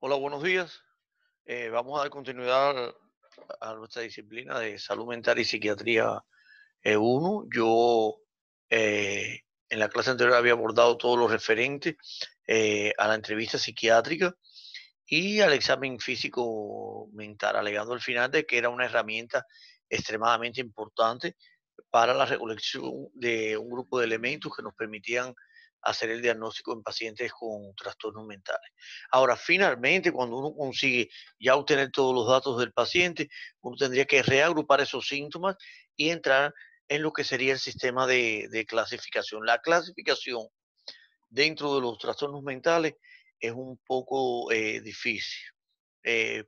Hola, buenos días. Vamos a dar continuidad a nuestra disciplina de salud mental y psiquiatría 1. Yo en la clase anterior había abordado todo lo referente a la entrevista psiquiátrica y al examen físico mental, alegando al final de que era una herramienta extremadamente importante para la recolección de un grupo de elementos que nos permitían hacer el diagnóstico en pacientes con trastornos mentales. Ahora, finalmente, cuando uno consigue ya obtener todos los datos del paciente, uno tendría que reagrupar esos síntomas y entrar en lo que sería el sistema de clasificación. La clasificación dentro de los trastornos mentales es un poco difícil.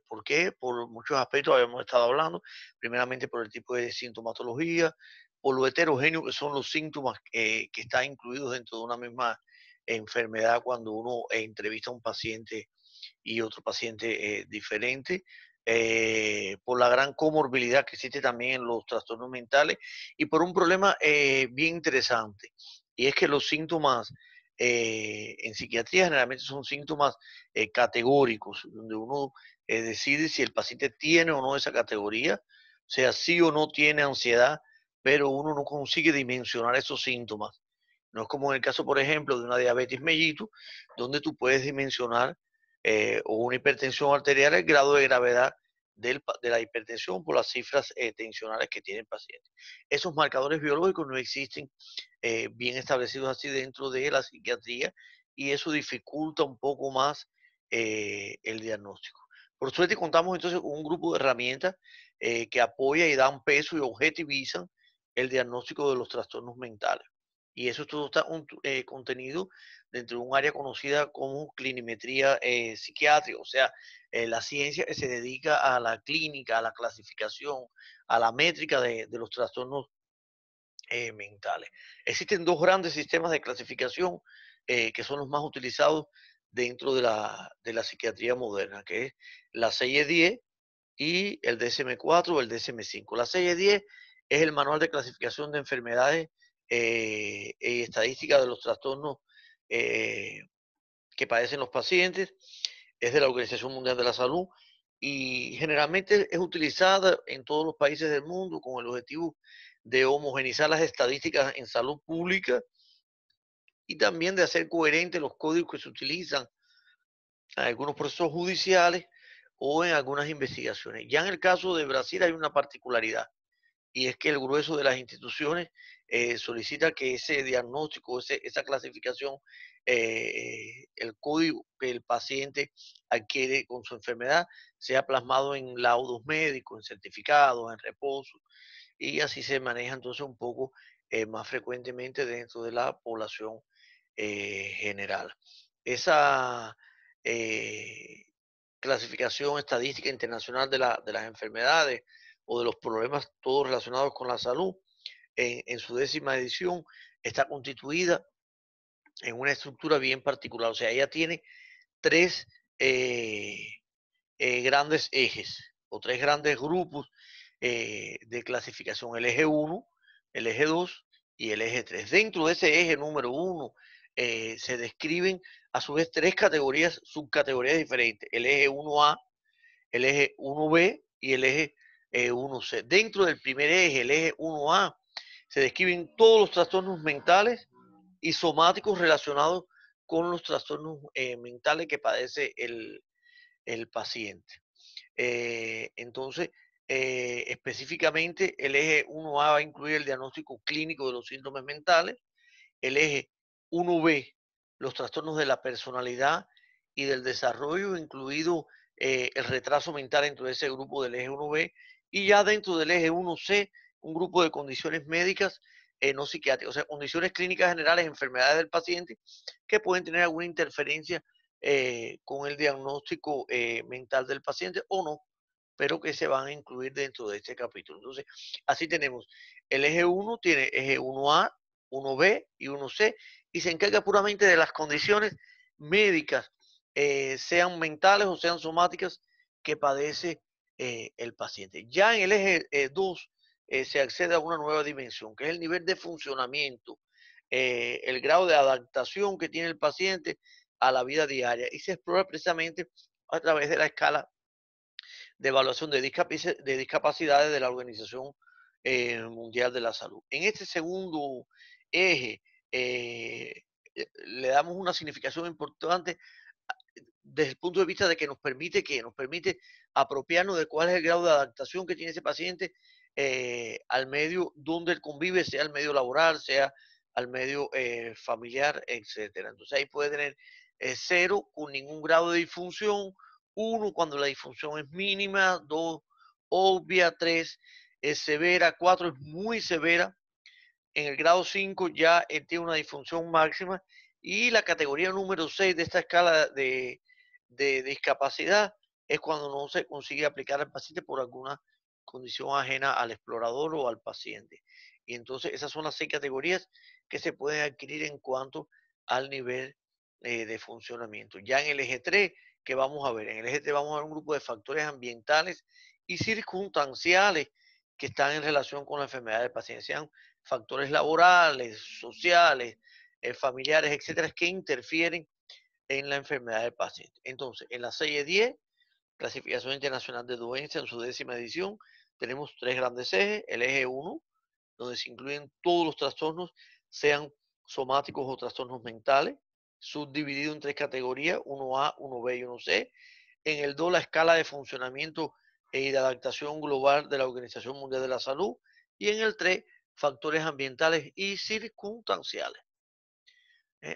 ¿Por qué? Por muchos aspectos habíamos estado hablando, primeramente por el tipo de sintomatología, por lo heterogéneo que son los síntomas que están incluidos dentro de una misma enfermedad cuando uno entrevista a un paciente y otro paciente diferente, por la gran comorbilidad que existe también en los trastornos mentales y por un problema bien interesante, y es que los síntomas en psiquiatría generalmente son síntomas categóricos, donde uno decide si el paciente tiene o no esa categoría, o sea, sí o no tiene ansiedad, pero uno no consigue dimensionar esos síntomas. No es como en el caso, por ejemplo, de una diabetes mellitus, donde tú puedes dimensionar o una hipertensión arterial, el grado de gravedad de la hipertensión por las cifras tensionales que tiene el paciente. Esos marcadores biológicos no existen bien establecidos así dentro de la psiquiatría y eso dificulta un poco más el diagnóstico. Por suerte contamos entonces con un grupo de herramientas que apoya y dan peso y objetivizan el diagnóstico de los trastornos mentales. Y eso todo está contenido dentro de un área conocida como clinimetría psiquiátrica, o sea, la ciencia que se dedica a la clínica, a la clasificación, a la métrica de los trastornos mentales. Existen dos grandes sistemas de clasificación que son los más utilizados dentro de la psiquiatría moderna, que es la 6E10 y el DSM-4 o el DSM-5. La 6E10 es el manual de clasificación de enfermedades y estadística de los trastornos eh, que padecen los pacientes, es de la Organización Mundial de la Salud y generalmente es utilizada en todos los países del mundo con el objetivo de homogeneizar las estadísticas en salud pública y también de hacer coherentes los códigos que se utilizan en algunos procesos judiciales o en algunas investigaciones. Ya en el caso de Brasil hay una particularidad y es que el grueso de las instituciones solicita que ese diagnóstico, esa clasificación, el código que el paciente adquiere con su enfermedad sea plasmado en laudos médicos, en certificados, en reposo, y así se maneja entonces un poco más frecuentemente dentro de la población general. Esa eh, clasificación estadística internacional de las enfermedades o de los problemas todos relacionados con la salud, en su 10ª edición, está constituida en una estructura bien particular. O sea, ella tiene tres eh, grandes ejes o tres grandes grupos de clasificación: el eje uno, el eje 2 y el eje 3. Dentro de ese eje número uno se describen a su vez tres categorías, subcategorías diferentes: el eje 1A, el eje 1B y el eje 1C. Dentro del primer eje, el eje 1A, se describen todos los trastornos mentales y somáticos relacionados con los trastornos mentales que padece el paciente. Entonces, específicamente, el eje 1A va a incluir el diagnóstico clínico de los síntomas mentales, el eje 1B, los trastornos de la personalidad y del desarrollo, incluido el retraso mental dentro de ese grupo del eje 1B, y ya dentro del eje 1C, un grupo de condiciones médicas no psiquiátricas, o sea, condiciones clínicas generales, enfermedades del paciente que pueden tener alguna interferencia con el diagnóstico mental del paciente o no, pero que se van a incluir dentro de este capítulo. Entonces, así tenemos el eje 1, tiene eje 1A, 1B y 1C, y se encarga puramente de las condiciones médicas, sean mentales o sean somáticas, que padece el paciente. Ya en el eje 2 se accede a una nueva dimensión, que es el nivel de funcionamiento, el grado de adaptación que tiene el paciente a la vida diaria, y se explora precisamente a través de la escala de evaluación de discapacidades de la Organización Mundial de la Salud. En este segundo eje, le damos una significación importante desde el punto de vista de que nos permite apropiarnos de cuál es el grado de adaptación que tiene ese paciente al medio donde él convive, sea al medio laboral, sea al medio familiar, etcétera. Entonces ahí puede tener 0 con ningún grado de disfunción, 1 cuando la disfunción es mínima, 2 obvia, 3 es severa, 4 es muy severa, en el grado 5 ya él tiene una disfunción máxima y la categoría número 6 de esta escala de discapacidad es cuando no se consigue aplicar al paciente por alguna condición ajena al explorador o al paciente. Y entonces esas son las 6 categorías que se pueden adquirir en cuanto al nivel de funcionamiento. Ya en el eje 3, que vamos a ver? En el eje 3 vamos a ver un grupo de factores ambientales y circunstanciales que están en relación con la enfermedad del paciente, sean factores laborales, sociales, familiares, etcétera, que interfieren en la enfermedad del paciente. Entonces, en la serie 10, Clasificación Internacional de Dolencias, en su 10ª edición, tenemos 3 grandes ejes. El eje 1, donde se incluyen todos los trastornos, sean somáticos o trastornos mentales, subdividido en 3 categorías, 1A, 1B y 1C. En el 2, la escala de funcionamiento y de adaptación global de la Organización Mundial de la Salud. Y en el 3, factores ambientales y circunstanciales.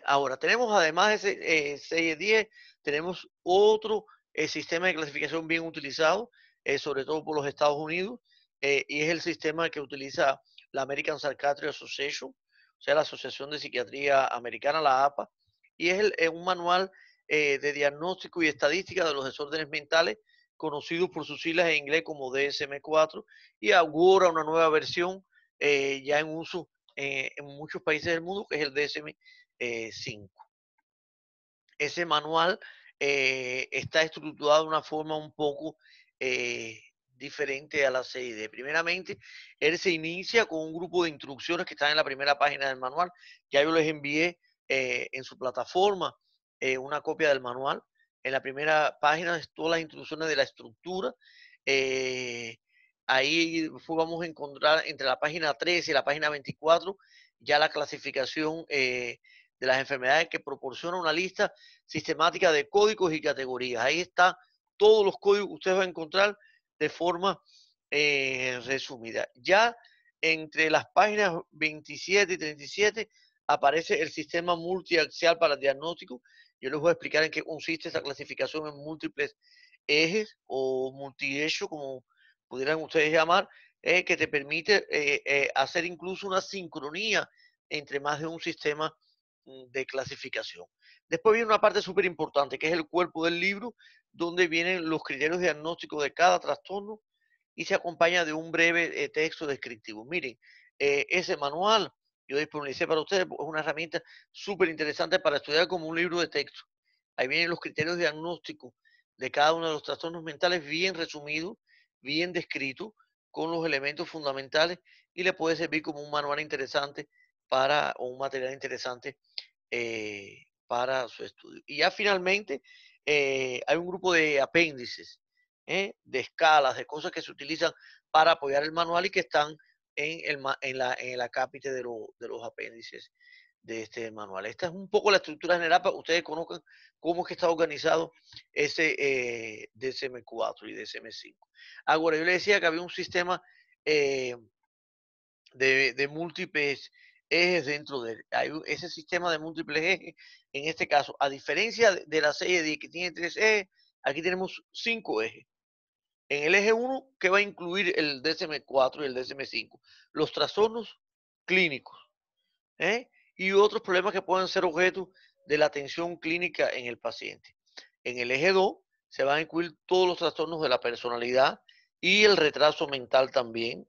Ahora, tenemos además de ese 6-10, tenemos otro sistema de clasificación bien utilizado, sobre todo por los Estados Unidos, y es el sistema que utiliza la American Psychiatry Association, o sea, la Asociación de Psiquiatría Americana, la APA, y es un manual de diagnóstico y estadística de los desórdenes mentales, conocido por sus siglas en inglés como DSM-4, y ahora una nueva versión ya en uso en muchos países del mundo, que es el DSM-5. Ese manual está estructurado de una forma un poco diferente a la CID. Primeramente, él se inicia con un grupo de instrucciones que están en la primera página del manual. Ya yo les envié en su plataforma una copia del manual. En la primera página es todas las instrucciones de la estructura. Ahí vamos a encontrar entre la página 13 y la página 24 ya la clasificación de las enfermedades, que proporciona una lista sistemática de códigos y categorías. Ahí está todos los códigos que ustedes van a encontrar de forma resumida. Ya entre las páginas 27 y 37 aparece el sistema multiaxial para el diagnóstico. Yo les voy a explicar en qué consiste esta clasificación en múltiples ejes o multi-eje, como pudieran ustedes llamar, que te permite hacer incluso una sincronía entre más de un sistema de clasificación. Después viene una parte súper importante, que es el cuerpo del libro, donde vienen los criterios diagnósticos de cada trastorno y se acompaña de un breve texto descriptivo. Miren, ese manual yo disponibilicé para ustedes, es una herramienta súper interesante para estudiar como un libro de texto. Ahí vienen los criterios diagnósticos de cada uno de los trastornos mentales bien resumidos, bien descritos, con los elementos fundamentales, y le puede servir como un manual interesante o un material interesante para su estudio. Y ya finalmente hay un grupo de apéndices, de escalas, de cosas que se utilizan para apoyar el manual y que están en el acápite de los apéndices de este manual. Esta es un poco la estructura general para que ustedes conozcan cómo es que está organizado ese DSM-4 y DSM-5. Ahora, yo le decía que había un sistema eh, de múltiples ejes dentro de él. Hay ese sistema de múltiples ejes, en este caso, a diferencia de la serie de que tiene 3 ejes, aquí tenemos 5 ejes. En el eje 1, que va a incluir el DSM-4 y el DSM-5, los trastornos clínicos, y otros problemas que pueden ser objeto de la atención clínica en el paciente. En el eje 2 se van a incluir todos los trastornos de la personalidad y el retraso mental también.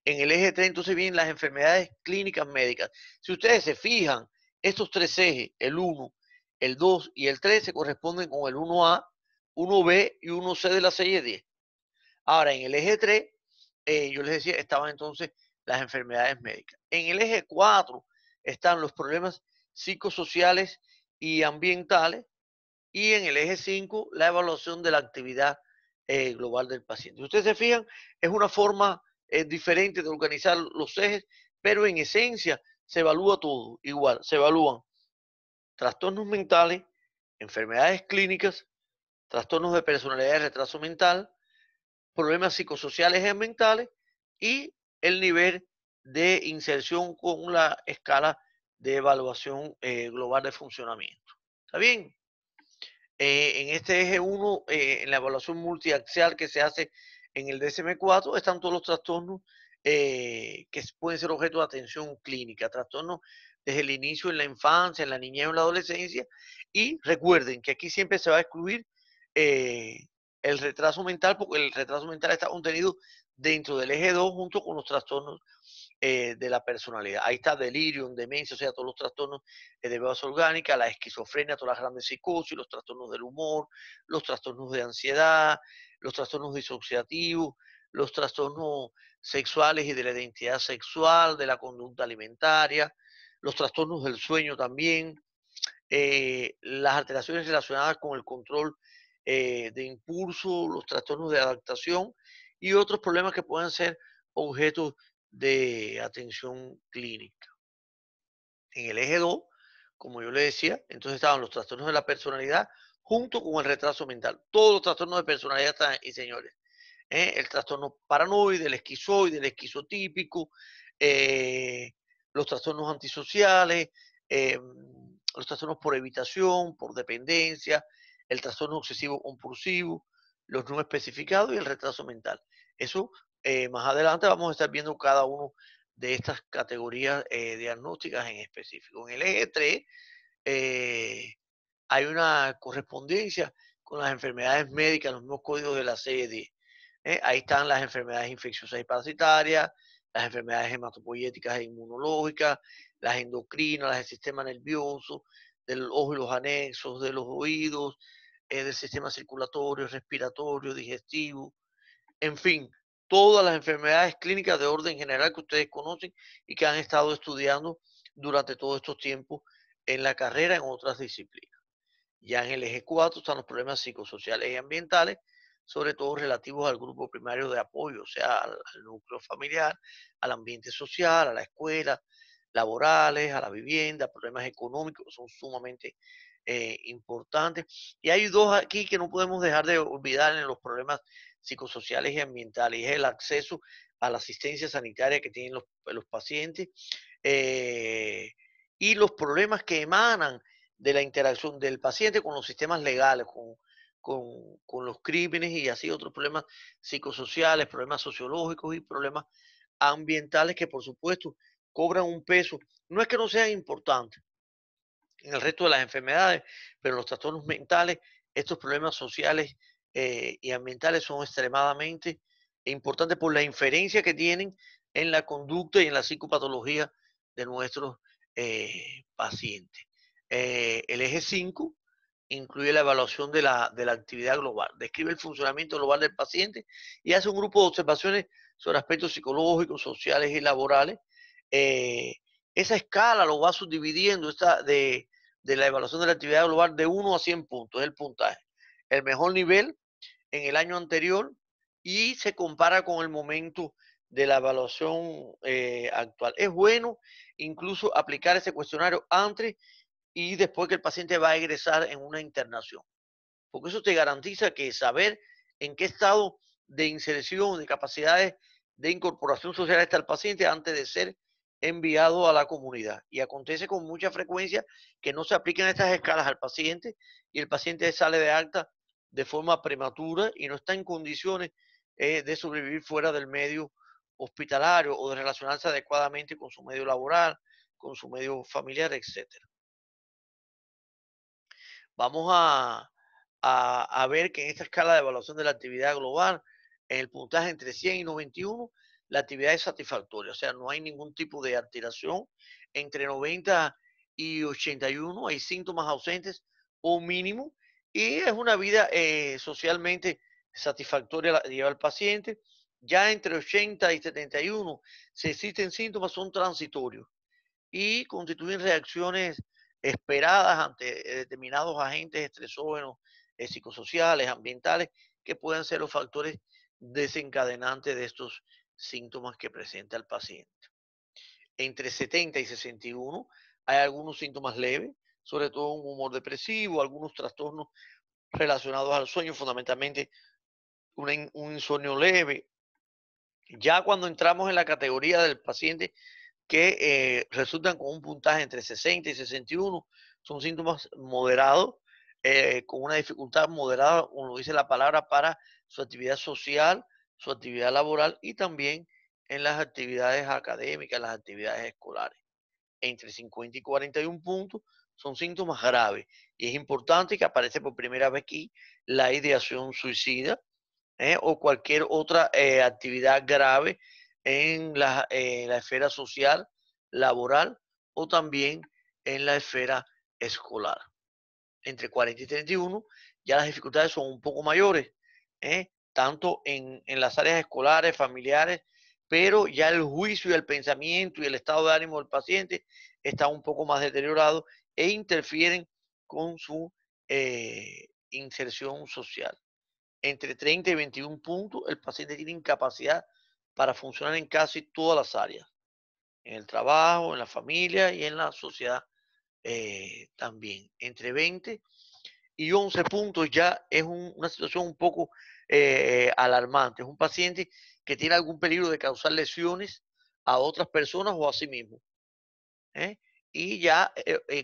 En el eje 3 entonces vienen las enfermedades clínicas médicas. Si ustedes se fijan, estos 3 ejes, el 1, el 2 y el 3, se corresponden con el 1A, 1B y 1C de la serie 10. Ahora, en el eje 3, yo les decía, estaban entonces las enfermedades médicas. En el eje 4 están los problemas psicosociales y ambientales. y en el eje 5 la evaluación de la actividad global del paciente. Si ustedes se fijan, es una forma diferente de organizar los ejes, pero en esencia se evalúa todo igual. Se evalúan trastornos mentales, enfermedades clínicas, trastornos de personalidad y retraso mental, problemas psicosociales y ambientales y el nivel de inserción con la escala de evaluación global de funcionamiento. ¿Está bien? En este eje 1, en la evaluación multiaxial que se hace en el DSM-4, están todos los trastornos que pueden ser objeto de atención clínica, trastornos desde el inicio en la infancia, en la niñez o en la adolescencia. Y recuerden que aquí siempre se va a excluir eh, el retraso mental, porque el retraso mental está contenido dentro del eje 2 junto con los trastornos de la personalidad. Ahí está delirium, demencia, o sea, todos los trastornos de base orgánica, la esquizofrenia, todas las grandes psicosis, los trastornos del humor, los trastornos de ansiedad, los trastornos disociativos, los trastornos sexuales y de la identidad sexual, de la conducta alimentaria, los trastornos del sueño también, las alteraciones relacionadas con el control de impulso, los trastornos de adaptación y otros problemas que puedan ser objetos de atención clínica. En el eje 2, como yo le decía, entonces estaban los trastornos de la personalidad junto con el retraso mental. Todos los trastornos de personalidad están ahí, señores. El trastorno paranoide, el esquizoide, el esquizotípico, eh, los trastornos antisociales, los trastornos por evitación, por dependencia, el trastorno obsesivo compulsivo, los no especificados y el retraso mental. Eso más adelante vamos a estar viendo cada uno de estas categorías diagnósticas en específico. En el eje 3 eh, hay una correspondencia con las enfermedades médicas, los mismos códigos de la CED. Ahí están las enfermedades infecciosas y parasitarias, las enfermedades hematopoyéticas e inmunológicas, las endocrinas, las del sistema nervioso, del ojo y los anexos, de los oídos, del sistema circulatorio, respiratorio, digestivo, en fin, todas las enfermedades clínicas de orden general que ustedes conocen y que han estado estudiando durante todos estos tiempos en la carrera en otras disciplinas. Ya en el eje 4 están los problemas psicosociales y ambientales, sobre todo relativos al grupo primario de apoyo, o sea, al núcleo familiar, al ambiente social, a la escuela, laborales, a la vivienda, problemas económicos que son sumamente importantes. Y hay dos aquí que no podemos dejar de olvidar en los problemas psicosociales y ambientales, y es el acceso a la asistencia sanitaria que tienen los pacientes eh, y los problemas que emanan de la interacción del paciente con los sistemas legales, con los crímenes y así otros problemas psicosociales, problemas sociológicos y problemas ambientales que por supuesto cobran un peso. No es que no sean importantes en el resto de las enfermedades, pero los trastornos mentales, estos problemas sociales y ambientales son extremadamente importantes por la inferencia que tienen en la conducta y en la psicopatología de nuestros pacientes. El eje 5 incluye la evaluación de la actividad global, describe el funcionamiento global del paciente y hace un grupo de observaciones sobre aspectos psicológicos, sociales y laborales. Eh, Esa escala lo va subdividiendo de la evaluación de la actividad global de 1 a 100 puntos, es el puntaje. El mejor nivel en el año anterior y se compara con el momento de la evaluación actual. Es bueno incluso aplicar ese cuestionario antes y después que el paciente va a egresar en una internación, porque eso te garantiza que saber en qué estado de inserción, de capacidades de incorporación social está el paciente antes de ser enviado a la comunidad. Y acontece con mucha frecuencia que no se apliquen estas escalas al paciente y el paciente sale de alta de forma prematura y no está en condiciones de sobrevivir fuera del medio hospitalario o de relacionarse adecuadamente con su medio laboral, con su medio familiar, etcétera. Vamos a ver que en esta escala de evaluación de la actividad global, en el puntaje entre 100 y 91, la actividad es satisfactoria, o sea, no hay ningún tipo de alteración. Entre 90 y 81 hay síntomas ausentes o mínimo, y es una vida socialmente satisfactoria la que lleva el paciente. Ya entre 80 y 71, si existen síntomas, son transitorios y constituyen reacciones esperadas ante determinados agentes estresógenos psicosociales, ambientales, que puedan ser los factores desencadenantes de estos síntomas que presenta el paciente. Entre 70 y 61 hay algunos síntomas leves, sobre todo un humor depresivo, algunos trastornos relacionados al sueño, fundamentalmente un insomnio leve. Ya cuando entramos en la categoría del paciente que resultan con un puntaje entre 60 y 61, son síntomas moderados, con una dificultad moderada, como lo dice la palabra, para su actividad social, su actividad laboral y también en las actividades académicas, las actividades escolares. Entre 50 y 41 puntos son síntomas graves y es importante que aparece por primera vez aquí la ideación suicida, o cualquier otra actividad grave en la esfera social, laboral o también en la esfera escolar. Entre 40 y 31 ya las dificultades son un poco mayores, tanto en las áreas escolares, familiares, pero ya el juicio y el pensamiento y el estado de ánimo del paciente está un poco más deteriorado e interfieren con su inserción social. Entre 30 y 21 puntos, el paciente tiene incapacidad para funcionar en casi todas las áreas, en el trabajo, en la familia y en la sociedad también. Entre 20 y 11 puntos ya es una situación un poco alarmante. Es un paciente que tiene algún peligro de causar lesiones a otras personas o a sí mismo. ¿Eh? Y ya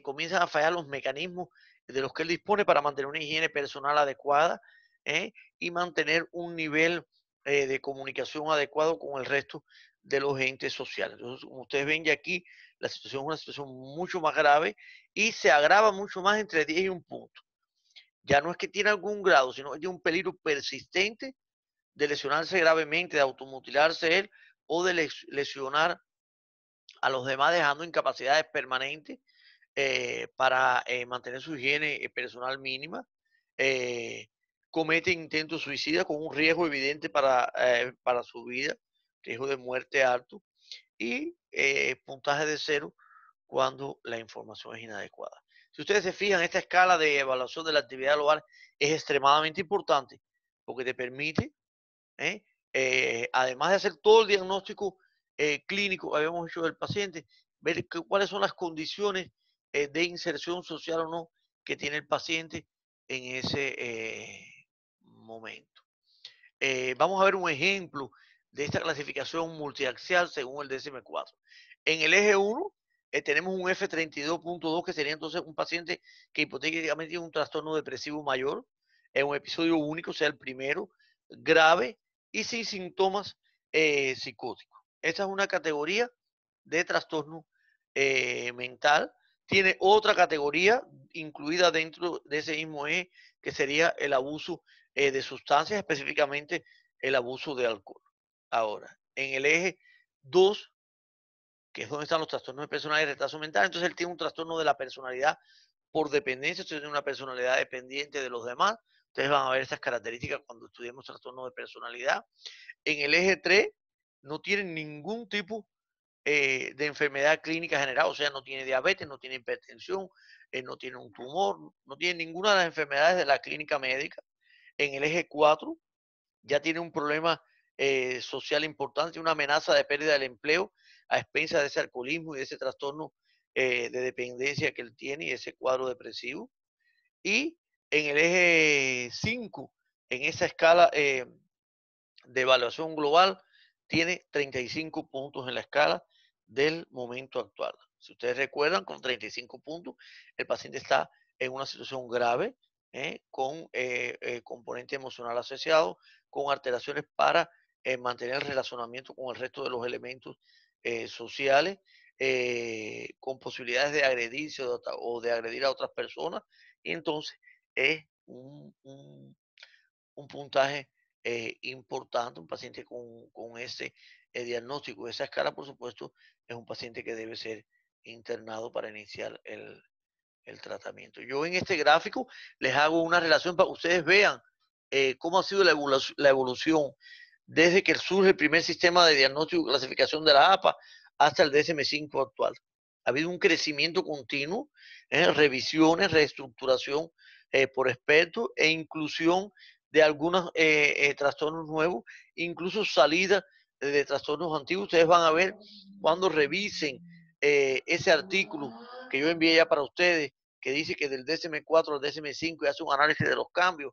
comienzan a fallar los mecanismos de los que él dispone para mantener una higiene personal adecuada, ¿eh? Y mantener un nivel de comunicación adecuado con el resto de los entes sociales. Entonces, como ustedes ven ya aquí, la situación es una situación mucho más grave y se agrava mucho más entre 10 y un punto. Ya no es que tiene algún grado, sino que tiene un peligro persistente de lesionarse gravemente, de automutilarse él o de lesionar a los demás, dejando incapacidades permanentes para mantener su higiene personal mínima. eh, Comete intentos suicidas con un riesgo evidente para su vida, riesgo de muerte alto y puntaje de cero cuando la información es inadecuada. Si ustedes se fijan, esta escala de evaluación de la actividad global es extremadamente importante porque te permite, ¿eh? Además de hacer todo el diagnóstico clínico que habíamos hecho del paciente, ver cuáles son las condiciones de inserción social o no que tiene el paciente en ese momento. Vamos a ver un ejemplo de esta clasificación multiaxial según el DSM-4. En el eje 1 tenemos un F32.2 que sería entonces un paciente que hipotéticamente tiene un trastorno depresivo mayor, en un episodio único, sea el primero, grave y sin síntomas psicóticos. Esta es una categoría de trastorno mental. Tiene otra categoría incluida dentro de ese mismo eje, que sería el abuso de sustancias, específicamente el abuso de alcohol. Ahora, en el eje 2, que es donde están los trastornos de personalidad y retraso mental, entonces él tiene un trastorno de la personalidad por dependencia, usted tiene una personalidad dependiente de los demás. Ustedes van a ver estas características cuando estudiemos trastorno de personalidad. En el eje 3 no tiene ningún tipo de enfermedad clínica general, o sea, no tiene diabetes, no tiene hipertensión, no tiene un tumor, no tiene ninguna de las enfermedades de la clínica médica. En el eje 4 ya tiene un problema social importante, una amenaza de pérdida del empleo a expensas de ese alcoholismo y de ese trastorno de dependencia que él tiene y ese cuadro depresivo. Y en el eje 5, en esa escala de evaluación global, tiene 35 puntos en la escala del momento actual. Si ustedes recuerdan, con 35 puntos, el paciente está en una situación grave, con componente emocional asociado, con alteraciones para mantener el relacionamiento con el resto de los elementos sociales, con posibilidades de agredirse o de agredir a otras personas, y entonces es un puntaje importante, un paciente con ese diagnóstico, esa escala, por supuesto, es un paciente que debe ser internado para iniciar el tratamiento. Yo en este gráfico les hago una relación para que ustedes vean cómo ha sido la evolución desde que surge el primer sistema de diagnóstico y clasificación de la APA hasta el DSM-5 actual. Ha habido un crecimiento continuo, revisiones, reestructuración por expertos e inclusión de algunos trastornos nuevos, incluso salida de trastornos antiguos. Ustedes van a ver cuando revisen ese artículo que yo envié ya para ustedes, que dice que del DSM-4 al DSM-5 y hace un análisis de los cambios,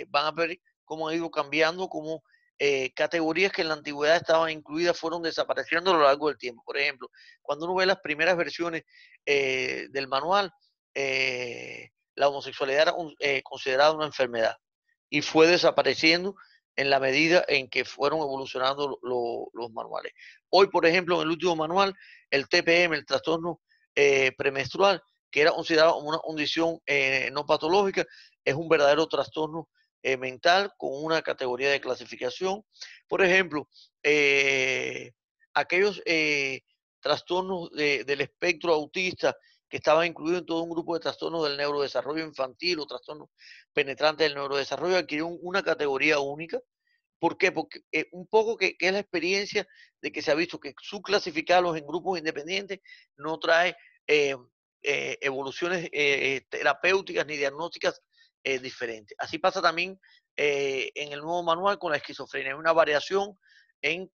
van a ver cómo ha ido cambiando, cómo categorías que en la antigüedad estaban incluidas fueron desapareciendo a lo largo del tiempo. Por ejemplo, cuando uno ve las primeras versiones del manual, la homosexualidad era considerada una enfermedad y fue desapareciendo en la medida en que fueron evolucionando los manuales. Hoy, por ejemplo, en el último manual, el TPM, el trastorno premenstrual, que era considerado una condición no patológica, es un verdadero trastorno mental con una categoría de clasificación. Por ejemplo, aquellos trastornos del espectro autista que estaban incluidos en todo un grupo de trastornos del neurodesarrollo infantil o trastornos penetrantes del neurodesarrollo adquirieron una categoría única. ¿Por qué? Porque un poco que es la experiencia de que se ha visto que subclasificarlos en grupos independientes no trae eh, evoluciones terapéuticas ni diagnósticas diferentes. Así pasa también en el nuevo manual con la esquizofrenia. Hay una variación en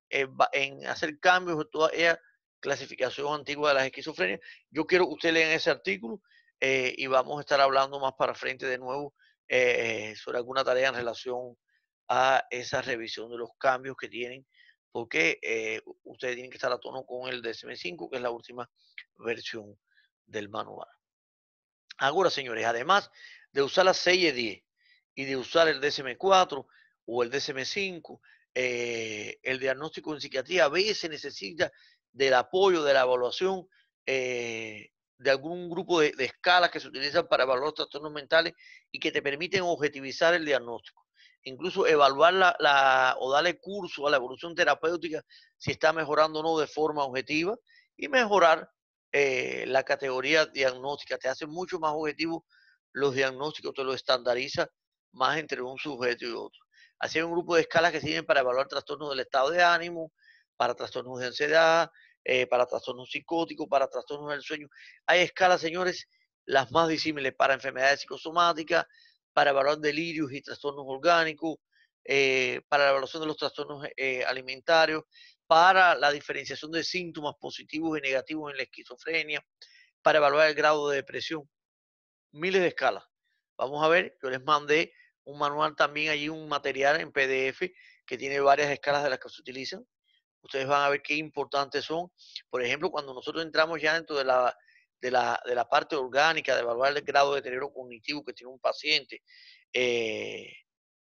hacer cambios en toda esa clasificación antigua de las esquizofrenias. Yo quiero que ustedes lean ese artículo y vamos a estar hablando más para frente de nuevo sobre alguna tarea en relación a esa revisión de los cambios que tienen, porque ustedes tienen que estar a tono con el DSM-5, que es la última versión del manual. Ahora, señores, además de usar la 6 10 y de usar el DSM-4 o el DSM-5, el diagnóstico en psiquiatría a veces necesita del apoyo, de la evaluación de algún grupo de escalas que se utilizan para evaluar trastornos mentales y que te permiten objetivizar el diagnóstico. Incluso evaluar o darle curso a la evolución terapéutica si está mejorando o no de forma objetiva y mejorar la categoría diagnóstica, te hace mucho más objetivo los diagnósticos, te lo estandariza más entre un sujeto y otro. Así hay un grupo de escalas que sirven para evaluar trastornos del estado de ánimo, para trastornos de ansiedad, para trastornos psicóticos, para trastornos del sueño. Hay escalas, señores, las más disímiles para enfermedades psicosomáticas, para evaluar delirios y trastornos orgánicos, para la evaluación de los trastornos alimentarios, para la diferenciación de síntomas positivos y negativos en la esquizofrenia, para evaluar el grado de depresión. Miles de escalas. Vamos a ver, yo les mandé un manual también allí, un material en PDF que tiene varias escalas de las que se utilizan. Ustedes van a ver qué importantes son. Por ejemplo, cuando nosotros entramos ya dentro de la parte orgánica, de evaluar el grado de deterioro cognitivo que tiene un paciente eh,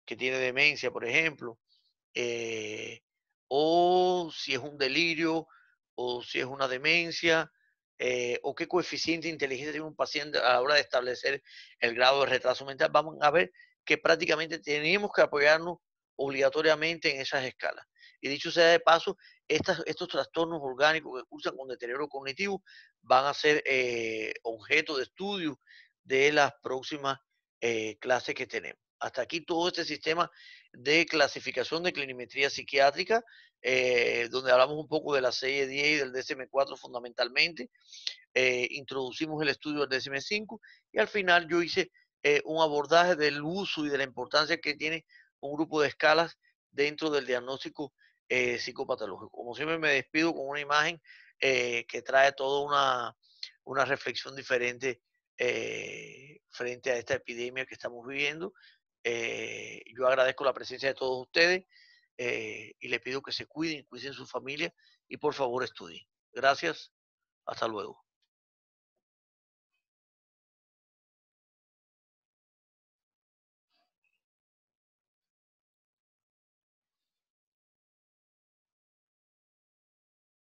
que tiene demencia, por ejemplo, eh, o si es un delirio, o si es una demencia, o qué coeficiente de inteligencia tiene un paciente a la hora de establecer el grado de retraso mental. Vamos a ver que prácticamente tenemos que apoyarnos obligatoriamente en esas escalas. Y dicho sea de paso, estos trastornos orgánicos que cursan con deterioro cognitivo van a ser objeto de estudio de las próximas clases que tenemos. Hasta aquí todo este sistema de clasificación de clinimetría psiquiátrica, donde hablamos un poco de la CIE-10 y del DSM-4 fundamentalmente. Introducimos el estudio del DSM-5 y al final yo hice un abordaje del uso y de la importancia que tiene un grupo de escalas dentro del diagnóstico psicopatológico. Como siempre me despido con una imagen que trae toda una reflexión diferente frente a esta epidemia que estamos viviendo. Yo agradezco la presencia de todos ustedes y les pido que se cuiden su familia y por favor estudien. Gracias, hasta luego.